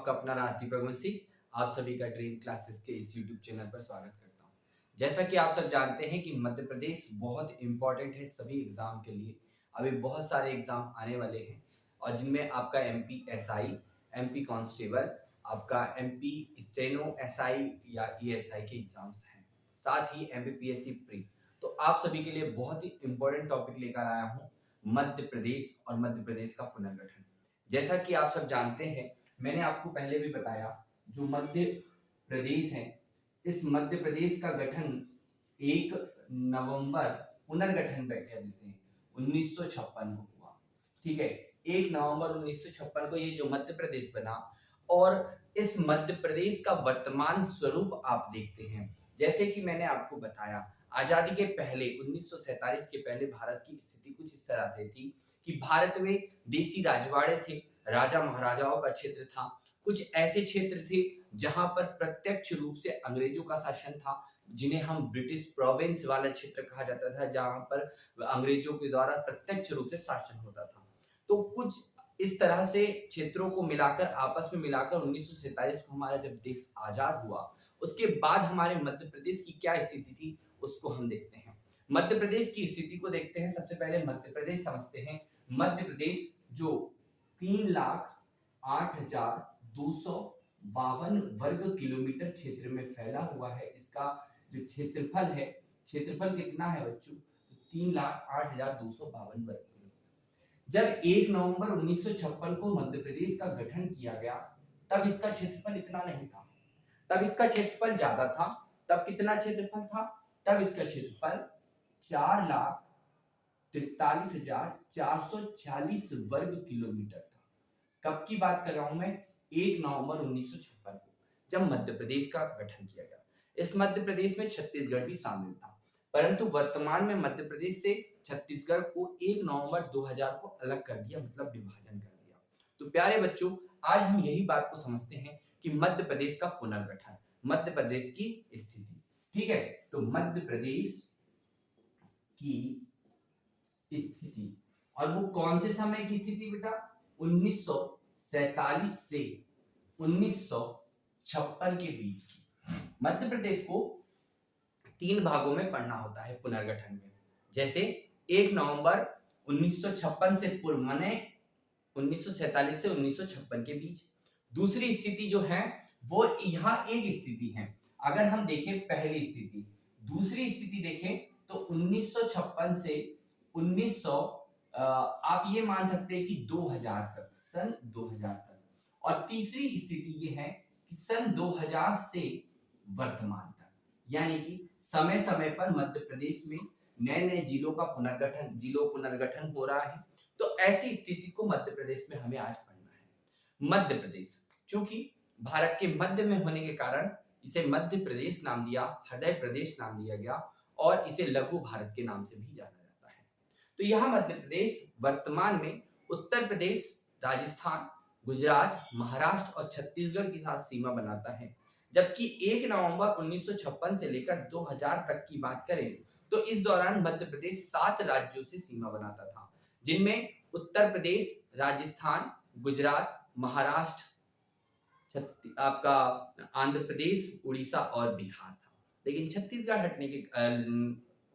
आपका अपना राजदीप रघुवंशी। आप सभी का ड्रीम क्लासेस के इस यूट्यूब चैनल पर स्वागत करता हूं। जैसा कि आप सब जानते हैं कि मध्य प्रदेश बहुत इंपॉर्टेंट है सभी एग्जाम के लिए। अभी बहुत सारे एग्जाम आने वाले हैं और जिनमें आपका एमपी एसआई, एमपी कांस्टेबल, आपका एमपी स्टेनो एसआई या ईएसआई के एग्जाम्स हैं, साथ ही एमपीपीएससी प्री। तो आप सभी के लिए बहुत ही इंपॉर्टेंट टॉपिक लेकर आया हूँ, मध्य प्रदेश और मध्य प्रदेश का पुनर्गठन। जैसा कि आप सब जानते हैं, मैंने आपको पहले भी बताया, जो मध्य प्रदेश है, इस मध्य प्रदेश का गठन 1 नवंबर, पुनर्गठन कह देते हैं, 1956 को हुआ। ठीक है, 1 नवंबर 1956 को ये जो मध्य प्रदेश बना। और इस मध्य प्रदेश का वर्तमान स्वरूप आप देखते हैं। जैसे कि मैंने आपको बताया, आजादी के पहले 1947 के पहले भारत की स्थिति कुछ इस तरह से थी कि भारत में देसी राजवाड़े थे, राजा महाराजाओं का क्षेत्र था। कुछ ऐसे क्षेत्र थे जहां पर प्रत्यक्ष रूप से अंग्रेजों का शासन था, जिन्हें हम ब्रिटिश प्रोविंस वाला क्षेत्र कहा जाता था, जहां पर अंग्रेजों के द्वारा प्रत्यक्ष रूप से शासन होता था। तो कुछ इस तरह से क्षेत्रों को मिलाकर, आपस में मिलाकर 1947 को हमारा जब देश आजाद हुआ, उसके बाद हमारे मध्य प्रदेश की क्या स्थिति थी उसको हम देखते हैं। मध्य प्रदेश की स्थिति को देखते हैं। सबसे पहले मध्य प्रदेश समझते हैं। मध्य प्रदेश जो 3,08,252 वर्ग किलोमीटर क्षेत्र में फैला हुआ है, इसका जो क्षेत्रफल है, क्षेत्रफल कितना है बच्चों? 3,08,252 वर्ग किलोमीटर। जब 1 नवंबर 1956 को मध्य प्रदेश का गठन किया गया, तब इसका क्षेत्रफल इतना नहीं था, तब इसका क्षेत्रफल ज्यादा था। तब कितना क्षेत्रफल था? तब इसका क्षेत्रफल 4,43,446 वर्ग किलोमीटर था। कब की बात कर रहा हूं मैं? 1 नवंबर 1956 को, जब मध्य प्रदेश का गठन किया गया। इस मध्य प्रदेश में छत्तीसगढ़ भी शामिल था, परंतु वर्तमान में मध्य प्रदेश से छत्तीसगढ़ को 1 नवंबर 2000 को अलग कर दिया, मतलब विभाजन कर दिया। तो प्यारे बच्चों, आज हम यही बात को समझते हैं कि मध्य प्रदेश का पुनर्गठन, मध्य प्रदेश की स्थिति। ठीक है, तो मध्य प्रदेश की स्थिति, और वो कौन से समय की स्थिति बेटा? 1947 से 1956 के बीच की। मध्य प्रदेश को 3 भागों में पढ़ना होता है पुनर्गठन में। जैसे 1 नवंबर 1956 से पूर्व, माने 1947 से 1956 के बीच। दूसरी स्थिति जो है वो यहाँ एक स्थिति है। अगर हम देखें पहली स्थिति, दूसरी स्थिति देखें तो 1956 से 1900, आप ये मान सकते हैं कि 2000 तक, सन 2000 तक। और तीसरी स्थिति ये है कि सन 2000 से वर्तमान तक, यानी कि समय समय पर मध्य प्रदेश में नए नए जिलों का पुनर्गठन हो रहा है। तो ऐसी स्थिति को मध्य प्रदेश में हमें आज पढ़ना है। मध्य प्रदेश चूंकि भारत के मध्य में होने के कारण इसे मध्य प्रदेश नाम दिया, हृदय प्रदेश नाम दिया गया, और इसे लघु भारत के नाम से भी जाना जाता है। तो यह मध्य प्रदेश वर्तमान में उत्तर प्रदेश, राजस्थान, गुजरात, महाराष्ट्र और छत्तीसगढ़ के साथ सीमा बनाता है। जबकि 1 नवंबर 1956 से लेकर 2000 तक की बात करें तो इस दौरान मध्य प्रदेश 7 राज्यों से सीमा बनाता था, जिनमें उत्तर प्रदेश, राजस्थान, गुजरात, महाराष्ट्र, आपका आंध्र प्रदेश, उड़ीसा और बिहार था। लेकिन छत्तीसगढ़ हटने के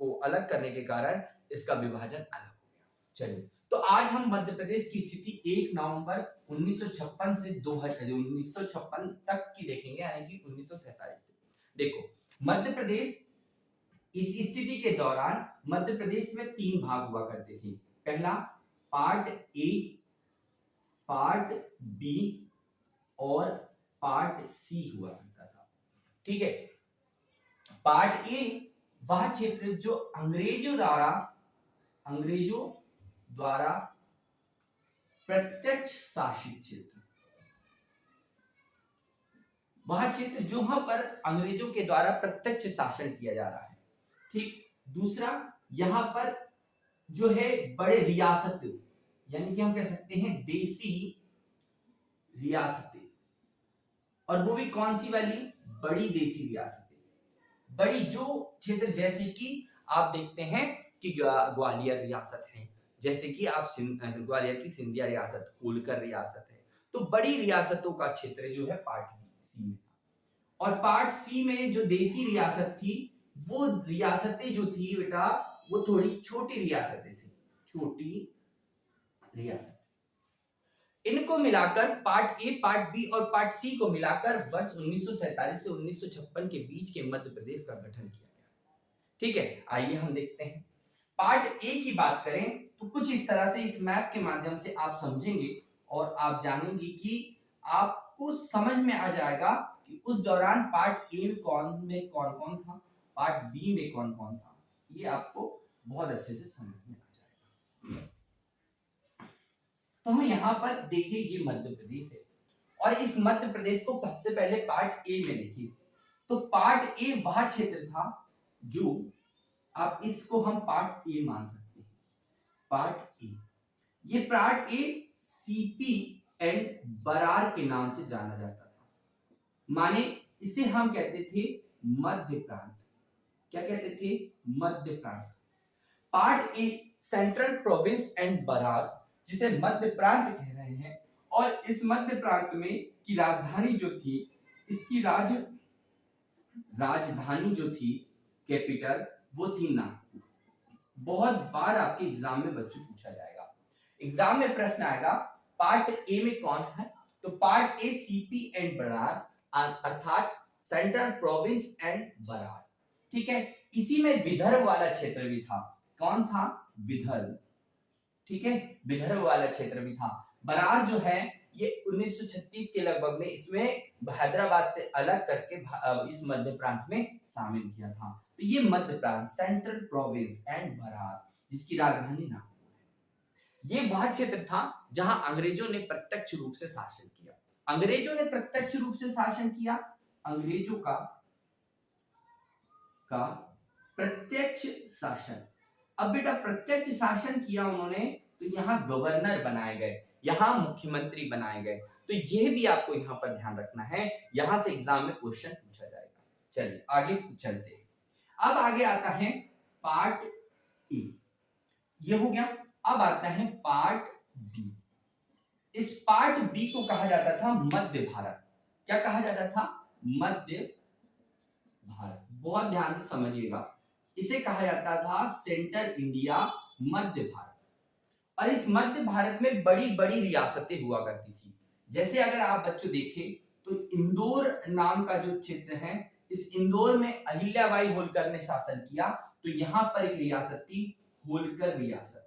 को अलग करने के कारण इसका विभाजन अलग हो गया। चलिए, तो आज हम मध्य प्रदेश की स्थिति 1 नवंबर 1956 से 1956 तक की देखेंगे, यानी कि 1947 से। देखो, मध्य प्रदेश इस स्थिति के दौरान मध्य प्रदेश में 3 भाग हुआ करते थे। पहला पार्ट ए, पार्ट बी और पार्ट सी हुआ करता था। ठीक है, पार्ट ए वह क्षेत्र जो अंग्रेजों द्वारा प्रत्यक्ष शासित क्षेत्र, वह क्षेत्र जहां पर अंग्रेजों के द्वारा प्रत्यक्ष शासन किया जा रहा है। ठीक, दूसरा यहां पर जो है बड़े रियासत, यानी कि हम कह सकते हैं देसी रियासतें, और वो भी कौन सी वाली? बड़ी देसी रियासतें। बड़ी जो क्षेत्र, जैसे कि आप देखते हैं कि ग्वालियर रियासत है, जैसे कि आप ग्वालियर की सिंधिया रियासत, होलकर रियासत है, तो बड़ी रियासतों का क्षेत्र जो है पार्ट सी में था। और पार्ट सी में जो देसी रियासत थी, वो रियासतें जो थी बेटा वो थोड़ी छोटी रियासतें थी, छोटी रियासत। इनको मिलाकर पार्ट ए, पार्ट बी और पार्ट सी को मिलाकर वर्ष 1947 से 1956 के बीच के मध्य प्रदेश का गठन किया गया। ठीक है, आइए हम देखते हैं। पार्ट ए की बात करें तो कुछ इस तरह से इस मैप के माध्यम से आप समझेंगे और आप जानेंगे कि आपको समझ में आ जाएगा कि उस दौरान पार्ट ए में कौन कौन था, पार्ट बी में कौन कौन था। ये आपको बहुत अच्छे से समझ में आ जाएगा। तो हम यहाँ पर देखिए ये मध्य प्रदेश है और इस मध्य प्रदेश को सबसे पहले पार्ट ए में देखिए। तो पार्ट ए वह क्षेत्र था जो, आप इसको हम पार्ट ए मान सकते हैं, पार्ट ए। ये part A CP and Berar के नाम से जाना जाता था, माने इसे हम कहते थे मध्य प्रांत। क्या कहते थे? मध्य प्रांत। Part A central province and Berar, जिसे मध्य प्रांत कह रहे हैं। और इस मध्य प्रांत में की राजधानी जो थी, इसकी राजधानी जो थी, कैपिटल, वो थी नागपुर। बहुत बार आपके एग्जाम में बच्चों पूछा जाएगा, एग्जाम में प्रश्न आएगा पार्ट ए में कौन है, तो part A CP and Berar अर्थात सेंट्रल प्रोविंस एंड बरार। ठीक है, इसी में विदर्भ वाला क्षेत्र भी था। कौन था? विदर्भ। ठीक है, विदर्भ वाला क्षेत्र भी था। बरार जो है ये 1936 के लगभग में इसमें हैदराबाद से अलग करके इस मध्य प्रांत में शामिल किया था। तो ये मध्य प्रांत, सेंट्रल प्रोविंस एंड बरार, जिसकी राजधानी नागपुर है, ये वह क्षेत्र था जहां अंग्रेजों ने प्रत्यक्ष रूप से शासन किया। अंग्रेजों ने प्रत्यक्ष रूप से शासन किया, अंग्रेजों का प्रत्यक्ष शासन। अब बेटा प्रत्यक्ष शासन किया उन्होंने, तो यहाँ गवर्नर बनाए गए, यहाँ मुख्यमंत्री बनाए गए। तो यह भी आपको यहाँ पर ध्यान रखना है, यहां से एग्जाम में क्वेश्चन पूछा जाएगा। चलिए आगे चलते हैं। अब आगे आता है पार्ट ए, ये हो गया। अब आता है पार्ट बी। इस पार्ट बी को कहा जाता था मध्य भारत। क्या कहा जाता था? मध्य भारत। बहुत ध्यान से समझिएगा, इसे कहा जाता था सेंट्रल इंडिया, मध्य भारत। और इस मध्य भारत में बड़ी बड़ी रियासतें हुआ करती थी। जैसे अगर आप बच्चों देखें तो इंदौर नाम का जो क्षेत्र है, इस इंदौर में अहिल्याबाई होलकर ने शासन किया। तो यहां पर एक रियासत थी, होलकर रियासत।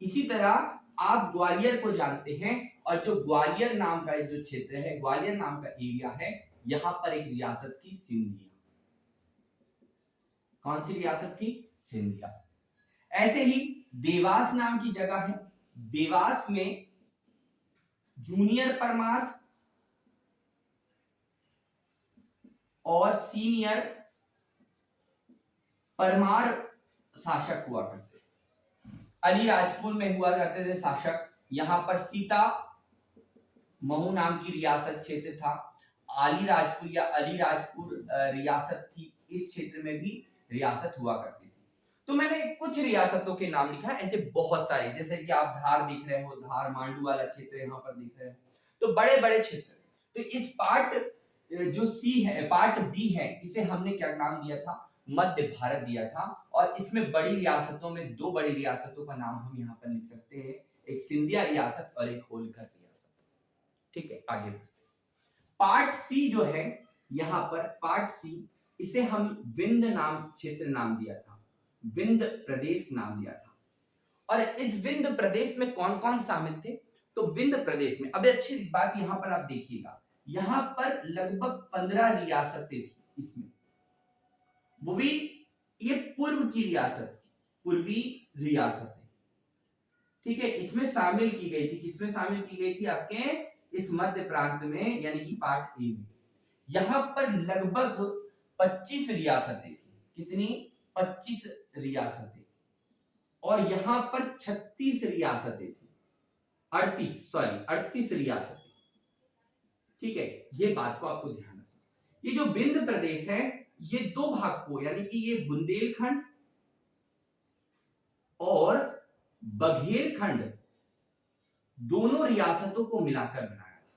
इसी तरह आप ग्वालियर को जानते हैं, और जो ग्वालियर नाम का जो क्षेत्र है, ग्वालियर नाम का एरिया है, यहां पर एक रियासत थी सिंधिया। कौन सी रियासत थी? सिंधिया। ऐसे ही देवास नाम की जगह है, देवास में जूनियर परमार और सीनियर परमार शासक हुआ करते थे। अलीराजपुर में हुआ करते थे शासक। यहां पर सीता महू नाम की रियासत क्षेत्र था। अलीराजपुर या अलीराजपुर रियासत थी, इस क्षेत्र में भी रियासत हुआ करती थी। तो मैंने कुछ रियासतों के नाम लिखा, ऐसे बहुत सारे, जैसे कि आप धार दिख रहे हो, धार मांडू वाला क्षेत्र यहाँ पर दिख रहे हैं, तो बड़े बड़े क्षेत्र। तो इस पार्ट जो सी है, पार्ट बी है, इसे हमने क्या नाम दिया था? मध्य भारत दिया था। और इसमें बड़ी रियासतों में दो बड़ी रियासतों का नाम हम यहाँ पर लिख सकते हैं, एक सिंधिया रियासत और एक होलकर रियासत। ठीक है, आगे पार्ट सी जो है, यहाँ पर पार्ट सी, इसे हम विंध्य नाम क्षेत्र नाम दिया था, विंध्य प्रदेश नाम दिया था। और इस विंध्य प्रदेश में कौन कौन शामिल थे? तो विंध्य प्रदेश में, अब अच्छी बात यहां पर आप देखिएगा, यहां पर लगभग 15 रियासतें थी इसमें, वो भी ये पूर्व की रियासत, पूर्वी रियासतें। ठीक है, इसमें शामिल की गई थी। किसमें शामिल की गई थी? आपके इस मध्य प्रांत में, यानी कि पार्ट ए में। यहां पर लगभग 25 रियासतें थी। कितनी? 25 रियासतें। और यहां पर 36 रियासतें थी, 38 रियासतें। ठीक है, ये बात को आपको ध्यान रखना। ये जो विंध्य प्रदेश है, ये दो भाग को, यानी कि ये बुंदेलखंड और बघेलखंड, दोनों रियासतों को मिलाकर बनाया था।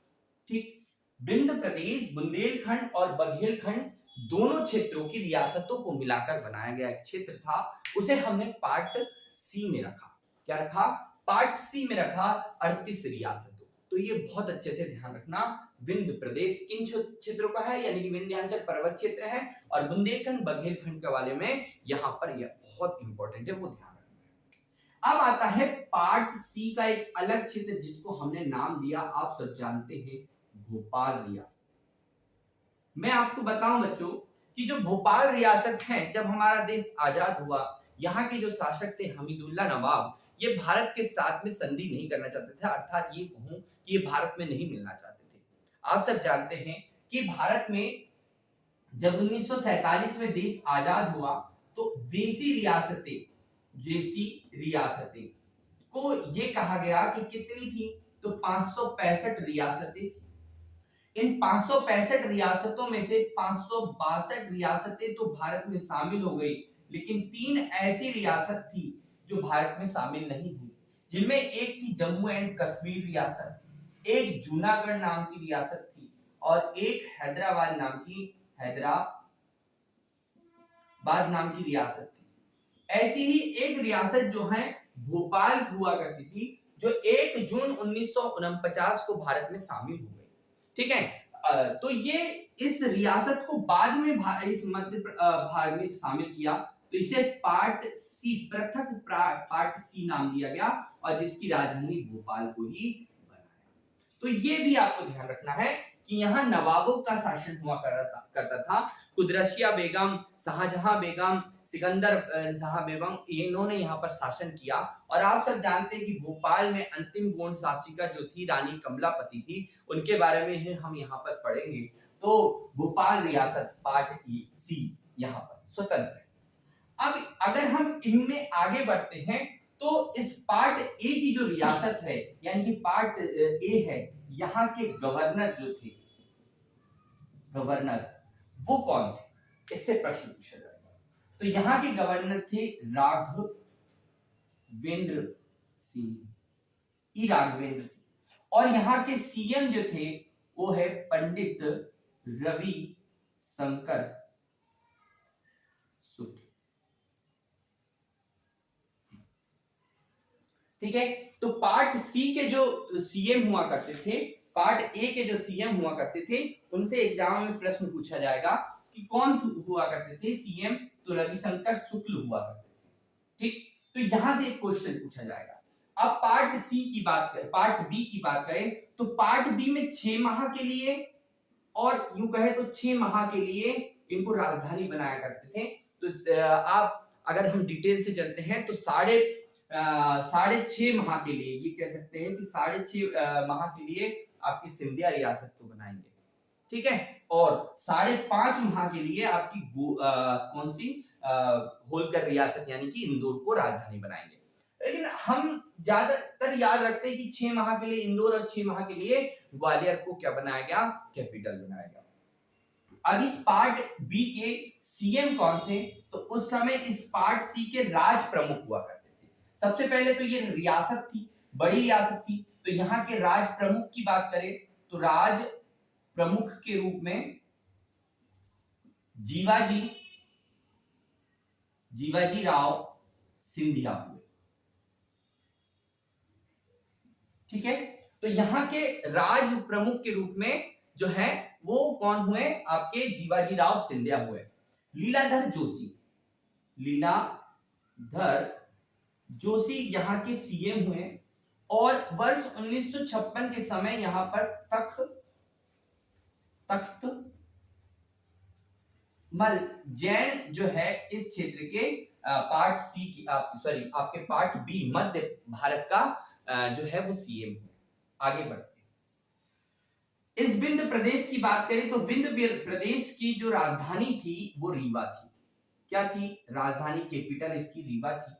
ठीक, विंध्य प्रदेश बुंदेलखंड और बघेलखंड दोनों क्षेत्रों की रियासतों को मिलाकर बनाया गया एक क्षेत्र था, उसे हमने पार्ट सी में रखा। क्या रखा? पार्ट सी में रखा 38 रियासतों। तो ये बहुत अच्छे से ध्यान रखना, विंध्य प्रदेश किन क्षेत्रों का है, यानी कि विंध्यांचल पर्वत क्षेत्र है, और बुंदेलखंड बघेलखंड के बारे में यहाँ पर यह बहुत इंपॉर्टेंट है, वो ध्यान रखना। अब आता है पार्ट सी का एक अलग क्षेत्र जिसको हमने नाम दिया, आप सब जानते हैं, भोपाल रियासत। मैं आपको बताऊं बच्चों कि जो भोपाल रियासत है, जब हमारा देश आजाद हुआ, यहाँ के जो शासक थे हमीदुल्ला नवाब, ये भारत के साथ में संधि नहीं करना चाहते थे, अर्थात ये कहूं कि ये भारत में नहीं मिलना चाहते थे। आप सब जानते हैं कि भारत में जब 1947 में देश आजाद हुआ तो देसी रियासतें को ये कहा गया कि कितनी थी, तो 565 रियासतें। इन 565 रियासतों में से 562 रियासतें तो भारत में शामिल हो गई, लेकिन 3 ऐसी रियासत थी जो भारत में शामिल नहीं हुई, जिनमें एक थी जम्मू एंड कश्मीर रियासत, एक जूनागढ़ नाम की रियासत थी, और एक हैदराबाद नाम की रियासत थी। ऐसी ही एक रियासत जो है भोपाल हुआ करती थी, जो 1 जून 1949 को भारत में शामिल हो गई। ठीक है, तो ये इस रियासत को बाद में इस मध्य भाग में शामिल किया, तो इसे पार्ट सी, पृथक पार्ट सी नाम दिया गया, और जिसकी राजधानी भोपाल को ही बनाया। तो ये भी आपको ध्यान रखना है कि यहाँ नवाबों का शासन हुआ करता था। कुदरशिया बेगम, शाहजहां बेगम, सिकंदर शाह बेगम, इन्होंने यहाँ पर शासन किया। और आप सब जानते हैं कि भोपाल में अंतिम गोंड शासिका जो थी रानी कमलापति थी, उनके बारे में ही हम यहाँ पर पढ़ेंगे। तो भोपाल रियासत पार्ट सी यहाँ पर स्वतंत्र है। अब अगर हम इनमें आगे बढ़ते हैं तो इस पार्ट ए की जो रियासत है, यानी कि पार्ट ए है, यहाँ के गवर्नर जो थे, गवर्नर वो कौन थे, इससे प्रश्न पूछा जाएगा। तो यहाँ के गवर्नर थे राघवेंद्र सिंह, और यहाँ के सीएम जो थे वो है पंडित रवि शंकर शुक्ल। ठीक है, तो पार्ट सी के जो सीएम हुआ करते थे, पार्ट ए के जो सीएम हुआ करते थे, उनसे एग्जाम में प्रश्न पूछा जाएगा कि कौन हुआ करते थे सीएम, तो रविशंकर शुक्ल हुआ करते थे। ठीक, तो यहां से एक क्वेश्चन पूछा जाएगा। अब पार्ट सी की बात करें, पार्ट बी की बात करें, तो पार्ट बी में 6 माह के लिए, और यूं कहे तो 6 माह के लिए इनको राजधानी बनाया करते थे। तो आप अगर हम डिटेल से चलते हैं तो साढ़े 6.5 माह के लिए, ये कह सकते हैं कि 6.5 माह के लिए आपकी सिंधिया रियासत को बनाएंगे। ठीक है, और 5.5 माह के लिए आपकी कौन सी होलकर रियासत यानी कि इंदौर को राजधानी बनाएंगे। लेकिन हम ज्यादातर याद रखते हैं कि 6 माह के लिए इंदौर और 6 माह के लिए ग्वालियर को क्या बनाया गया, कैपिटल बनाया गया। अब इस पार्ट बी के सीएम कौन थे, तो उस समय इस पार्ट सी के राज प्रमुख हुआ करते थे। सबसे पहले तो ये रियासत थी, बड़ी रियासत थी, तो यहाँ के राज प्रमुख की बात करें तो राज प्रमुख के रूप में जीवाजी राव सिंधिया हुए। ठीक है, तो यहाँ के राज प्रमुख के रूप में जो है वो कौन हुए, आपके जीवाजी राव सिंधिया हुए। लीलाधर जोशी यहाँ के सीएम हुए, और वर्ष 1956 के समय यहाँ पर तख्त मल जैन जो है इस क्षेत्र के पार्ट सी की आपके पार्ट बी मध्य भारत का जो है वो सीएम है। आगे बढ़ते हैं। इस विंध्य प्रदेश की बात करें तो विंध्य प्रदेश की जो राजधानी थी वो रीवा थी। क्या थी? राजधानी, कैपिटल इसकी रीवा थी।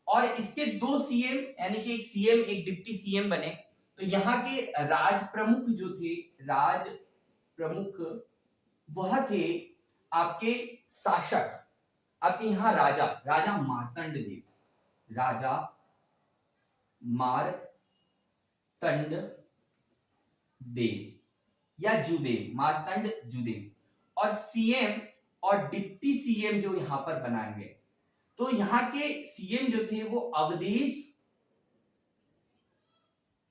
और इसके 2 सीएम यानी कि एक सीएम एक डिप्टी सीएम बने। तो यहाँ के राज प्रमुख जो थे, राज प्रमुख वह थे आपके शासक, आपके यहाँ राजा मार्तंड देव, राजा मार्तंड मार्तंड देव या जुदेव, मार्तंड जुदेव। और सीएम और डिप्टी सीएम जो यहां पर बनाए गए, तो यहां के सीएम जो थे वो अवधेश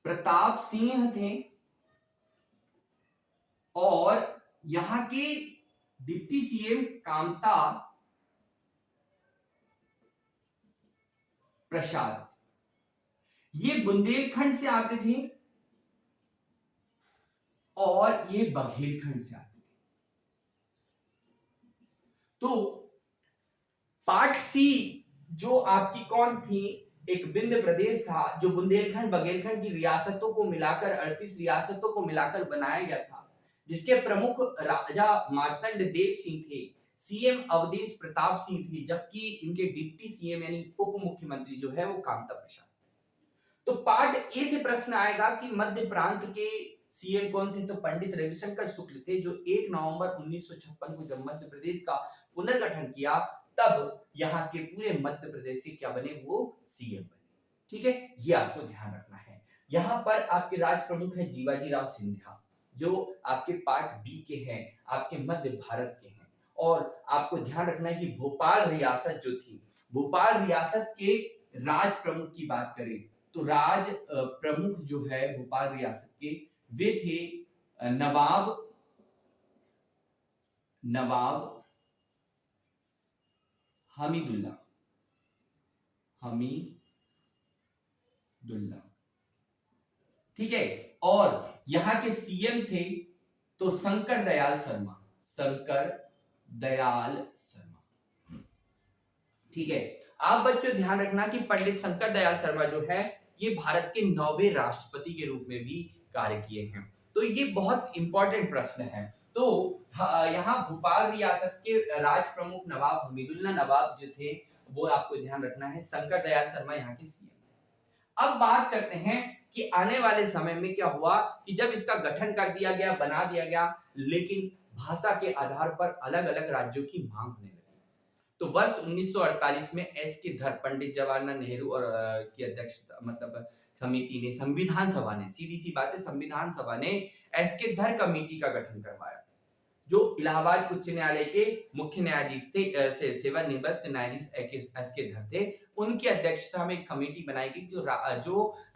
प्रताप सिंह थे और यहां के डिप्टी सीएम कामता प्रसाद। ये बुंदेलखंड से आते थे और ये बघेलखंड से आते थे। तो पार्ट सी जो आपकी कौन थी, एक विंध्य प्रदेश था जो बुंदेलखंड बघेलखंड की रियासतों को मिलाकर 38 रियासतों को मिलाकर बनाया गया था, जिसके प्रमुख राजा मार्तंड देव सिंह थे, सीएम अवधेश प्रताप सिंह थे, जबकि इनके डिप्टी सीएम यानी उप मुख्यमंत्री जो है वो कामता प्रसाद। तो पार्ट ए से प्रश्न आएगा कि मध्य प्रांत के सीएम कौन थे, तो पंडित रविशंकर शुक्ल थे, जो 1 नवंबर 1956 को जब मध्य प्रदेश का पुनर्गठन किया तब यहाँ के पूरे मध्य प्रदेश के क्या बने, वो सीएम बने। ठीक है, ये आपको ध्यान रखना है। यहाँ पर आपके राज प्रमुख है जीवाजी राव सिंधिया, जो आपके पार्ट बी के हैं, आपके मध्य भारत के हैं। और आपको ध्यान रखना है कि भोपाल रियासत जो थी, भोपाल रियासत के राज प्रमुख की बात करें तो राज प्रमुख जो है भोपाल रियासत के, वे थे नवाब हमीदुल्ला। ठीक है, और यहां के सीएम थे तो शंकर दयाल शर्मा। ठीक है, आप बच्चों ध्यान रखना कि पंडित शंकर दयाल शर्मा जो है ये भारत के 9वें राष्ट्रपति के रूप में भी कार्य किए हैं। तो ये बहुत इंपॉर्टेंट प्रश्न है। तो यहाँ भोपाल रियासत के राज प्रमुख नवाब हमीदुल्ला नवाब जो थे, वो आपको ध्यान रखना है, शंकर दयाल शर्मा यहाँ के सीएम। अब बात करते हैं कि आने वाले समय में क्या हुआ कि जब इसका गठन कर दिया गया, बना दिया गया, लेकिन भाषा के आधार पर अलग अलग राज्यों की मांग होने लगी। तो वर्ष 1948 में एस.के. धर, पंडित जवाहरलाल नेहरू और की अध्यक्षता मतलब समिति ने, संविधान सभा ने, सीधी सी बात है, संविधान सभा ने एस.के. धर कमेटी का गठन करवाया, जो इलाहाबाद उच्च न्यायालय के मुख्य न्यायाधीश थे, सेवानिवृत्त न्यायाधीश एस.के. धर थे। उनकी अध्यक्षता में एक कमेटी बनाई गई जो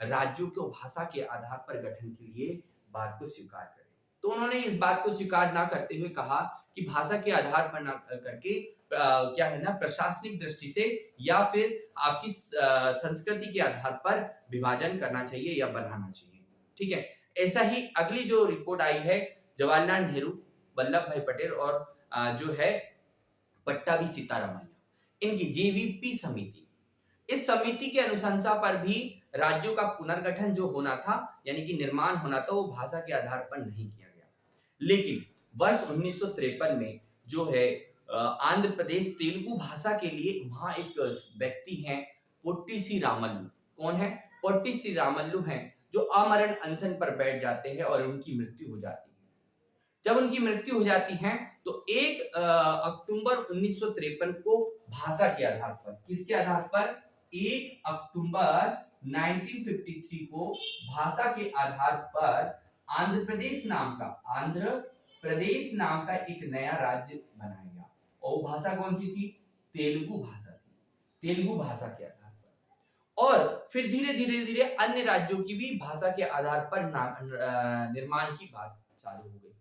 राज्यों को भाषा के आधार पर गठन के लिए बात को स्वीकार करे। तो उन्होंने इस बात को स्वीकार ना करते हुए कहा कि भाषा के आधार पर ना करके क्या है ना, प्रशासनिक दृष्टि से या फिर आपकी संस्कृति के आधार पर विभाजन करना चाहिए या बनाना चाहिए। ठीक है, ऐसा ही अगली जो रिपोर्ट आई है जवाहरलाल नेहरू, वल्लभ भाई पटेल और जो है पट्टाभी सीतारामैया, इनकी जेवीपी समिति, इस समिति के अनुशंसा पर भी राज्यों का पुनर्गठन जो होना था यानी कि निर्माण होना था, वो भाषा के आधार पर नहीं किया गया। लेकिन वर्ष 1953 में जो है आंध्र प्रदेश तेलुगु भाषा के लिए वहां एक व्यक्ति हैं पोट्टी श्री रामल्लू। कौन है? पोट्टी श्री रामल्लू हैं, जो अमरण अनशन पर बैठ जाते हैं और उनकी मृत्यु हो जाती है। जब उनकी मृत्यु हो जाती है तो 1 अक्टूबर 1953 को भाषा के आधार पर, किसके आधार पर? 1 अक्टूबर 1953 को भाषा के आधार पर आंध्र प्रदेश नाम का एक नया राज्य बनाया गया। और भाषा कौन सी थी? तेलुगु भाषा थी, तेलुगु भाषा के आधार पर। और फिर धीरे धीरे अन्य राज्यों की भी भाषा के आधार पर निर्माण की बात चालू हो गई।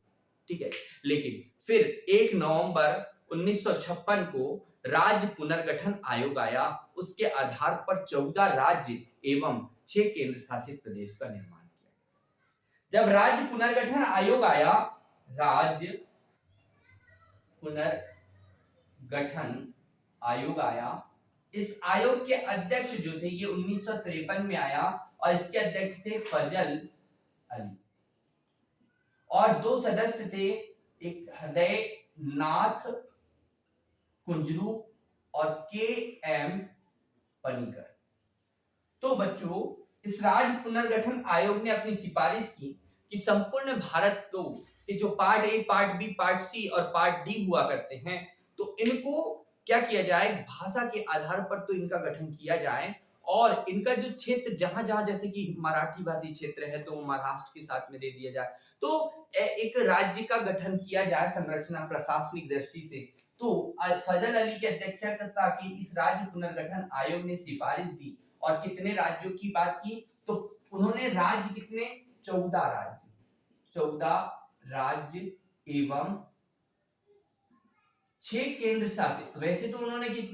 ठीक है, लेकिन फिर 1 नवंबर 1956 को राज्य पुनर्गठन आयोग आया, उसके आधार पर 14 राज्य एवं 6 केंद्र शासित प्रदेश का निर्माण किया। जब राज्य पुनर्गठन आयोग आया, इस आयोग के अध्यक्ष जो थे ये 1953 में आया और इसके अध्यक्ष थे फजल अली और 2 सदस्य थे, एक हृदय नाथ कुंजरू और के.एम. पनिकर। तो बच्चों, इस राज्य पुनर्गठन आयोग ने अपनी सिफारिश की कि संपूर्ण भारत को जो part A, part B, part C और पार्ट डी हुआ करते हैं, तो इनको क्या किया जाए, भाषा के आधार पर तो इनका गठन किया जाए और इनका जो क्षेत्र जहां जहां जैसे कि मराठी भाषी क्षेत्र है तो वो महाराष्ट्र के साथ में दे दिया जाए, तो एक राज्य का गठन किया जाए संरचना प्रशासनिक दृष्टि से। तो फजल अली की अध्यक्षता की इस राज्य पुनर्गठन आयोग ने सिफारिश दी और कितने राज्यों की बात की, तो उन्होंने राज्य कितने, 14 राज्य, 14 राज्य एवं 6 केंद्र शासित, वैसे तो उन्होंने कितनी